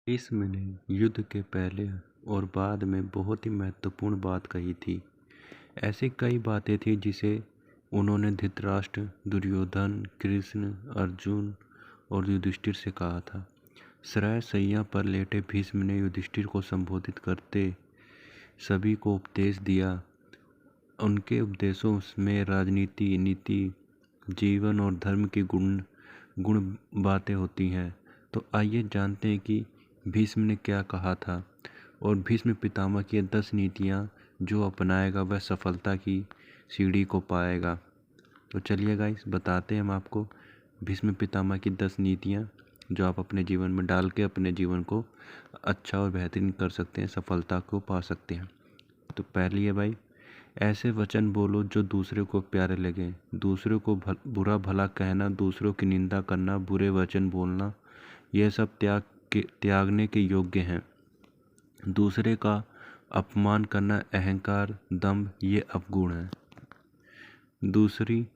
भीष्म ने युद्ध के पहले और बाद में बहुत ही महत्वपूर्ण बात कही थी। ऐसी कई बातें थी जिसे उन्होंने धृतराष्ट्र, दुर्योधन, कृष्ण, अर्जुन और युधिष्ठिर से कहा था। श्रेय शैया पर लेटे भीष्म ने युधिष्ठिर को संबोधित करते सभी को उपदेश दिया। उनके उपदेशों में राजनीति, नीति, जीवन और धर्म की गुण बातें होती हैं। तो आइए जानते हैं कि भीष्म ने क्या कहा था और भीष्म पितामह की 10 नीतियाँ जो अपनाएगा वह सफलता की सीढ़ी को पाएगा। तो चलिए गाइस, बताते हैं हम आपको भीष्म पितामह की 10 नीतियाँ जो आप अपने जीवन में डाल के अपने जीवन को अच्छा और बेहतरीन कर सकते हैं, सफलता को पा सकते हैं। तो पहली है भाई, ऐसे वचन बोलो जो दूसरे को प्यारे लगे। दूसरों को बुरा भला कहना, दूसरों की निंदा करना, बुरे वचन बोलना, यह सब त्यागने के योग्य हैं। दूसरे का अपमान करना, अहंकार, दंभ, ये अवगुण है। दूसरी,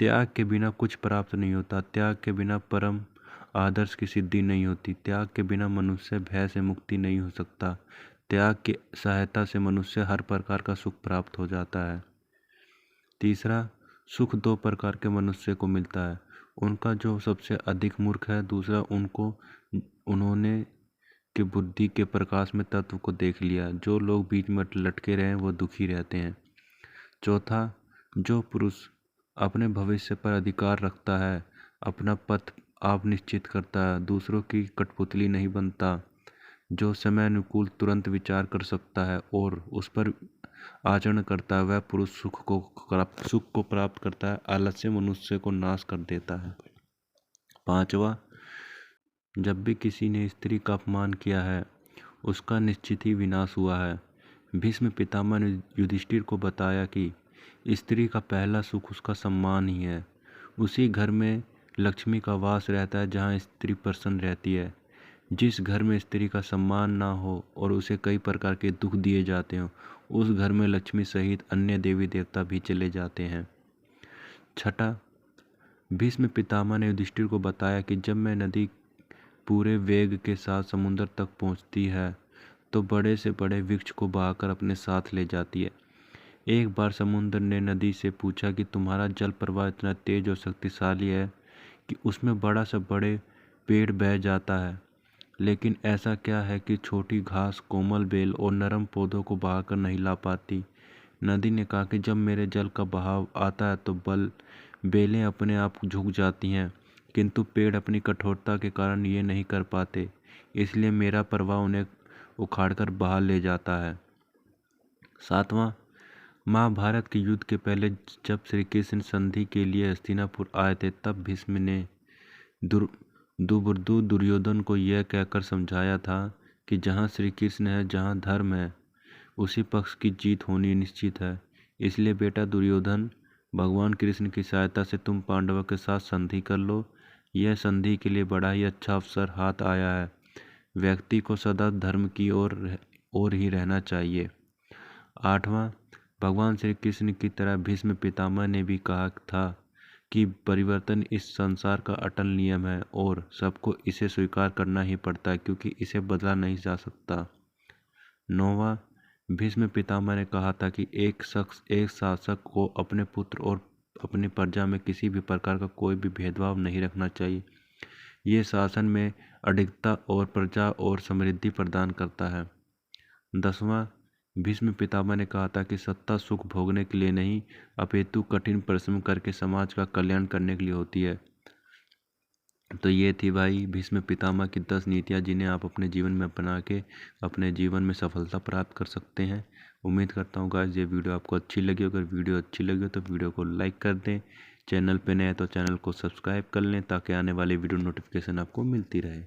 त्याग के बिना कुछ प्राप्त नहीं होता। त्याग के बिना परम आदर्श की सिद्धि नहीं होती। त्याग के बिना मनुष्य भय से मुक्ति नहीं हो सकता। त्याग की सहायता से मनुष्य हर प्रकार का सुख प्राप्त हो जाता है। तीसरा, सुख 2 प्रकार के मनुष्य को मिलता है। उनका जो सबसे अधिक मूर्ख है, दूसरा उन्होंने कि बुद्धि के प्रकाश में तत्व को देख लिया। जो लोग बीच में लटके रहे वो दुखी रहते हैं। चौथा, जो पुरुष अपने भविष्य पर अधिकार रखता है, अपना पथ आप निश्चित करता है, दूसरों की कठपुतली नहीं बनता, जो समय अनुकूल तुरंत विचार कर सकता है और उस पर आचरण करता है, वह पुरुष सुख को प्राप्त करता है। आलस्य मनुष्य को नाश कर देता है। पांचवा, जब भी किसी ने स्त्री का अपमान किया है उसका निश्चित ही विनाश हुआ है। भीष्म पितामह ने युधिष्ठिर को बताया कि स्त्री का पहला सुख उसका सम्मान ही है। उसी घर में लक्ष्मी का वास रहता है जहाँ स्त्री प्रसन्न रहती है। जिस घर में स्त्री का सम्मान ना हो और उसे कई प्रकार के दुख दिए जाते हों, उस घर में लक्ष्मी सहित अन्य देवी देवता भी चले जाते हैं। छठा, भीष्म पितामह ने युधिष्ठिर को बताया कि जब मैं नदी पूरे वेग के साथ समुद्र तक पहुंचती है तो बड़े से बड़े वृक्ष को बहाकर अपने साथ ले जाती है। एक बार समुद्र ने नदी से पूछा कि तुम्हारा जल प्रवाह इतना तेज और शक्तिशाली है कि उसमें बड़ा से बड़े पेड़ बह जाता है, लेकिन ऐसा क्या है कि छोटी घास, कोमल बेल और नरम पौधों को बहाकर नहीं ला पाती। नदी ने कहा कि जब मेरे जल का बहाव आता है तो बेलें अपने आप झुक जाती हैं, किंतु पेड़ अपनी कठोरता के कारण ये नहीं कर पाते, इसलिए मेरा प्रवाह उन्हें उखाड़कर बहा ले जाता है। सातवां, महाभारत के युद्ध के पहले जब श्री कृष्ण संधि के लिए हस्तिनापुर आए थे, तब भीष्म ने दुर्बुद्धु दुर्योधन को यह कहकर समझाया था कि जहाँ श्री कृष्ण है, जहाँ धर्म है, उसी पक्ष की जीत होनी निश्चित है। इसलिए बेटा दुर्योधन, भगवान कृष्ण की सहायता से तुम पांडवों के साथ संधि कर लो। यह संधि के लिए बड़ा ही अच्छा अवसर हाथ आया है। व्यक्ति को सदा धर्म की ओर ही रहना चाहिए। आठवां, भगवान श्री कृष्ण की तरह भीष्म पितामह ने भी कहा था कि परिवर्तन इस संसार का अटल नियम है और सबको इसे स्वीकार करना ही पड़ता है, क्योंकि इसे बदला नहीं जा सकता। नौवां, भीष्म पितामह ने कहा था कि एक शासक को अपने पुत्र और अपनी प्रजा में किसी भी प्रकार का कोई भी भेदभाव नहीं रखना चाहिए। ये शासन में अडिगता और प्रजा और समृद्धि प्रदान करता है। 10वां, भीष्म पितामह ने कहा था कि सत्ता सुख भोगने के लिए नहीं, अपितु कठिन परिश्रम करके समाज का कल्याण करने के लिए होती है। तो ये थी भाई भीष्म पितामह की 10 नीतियाँ जिन्हें आप अपने जीवन में अपना के अपने जीवन में सफलता प्राप्त कर सकते हैं। उम्मीद करता हूँ गाइस ये वीडियो आपको अच्छी लगी। अगर वीडियो अच्छी लगी तो वीडियो को लाइक कर दें। चैनल पे नए हैं तो चैनल को सब्सक्राइब कर लें ताकि आने वाली वीडियो नोटिफिकेशन आपको मिलती रहे।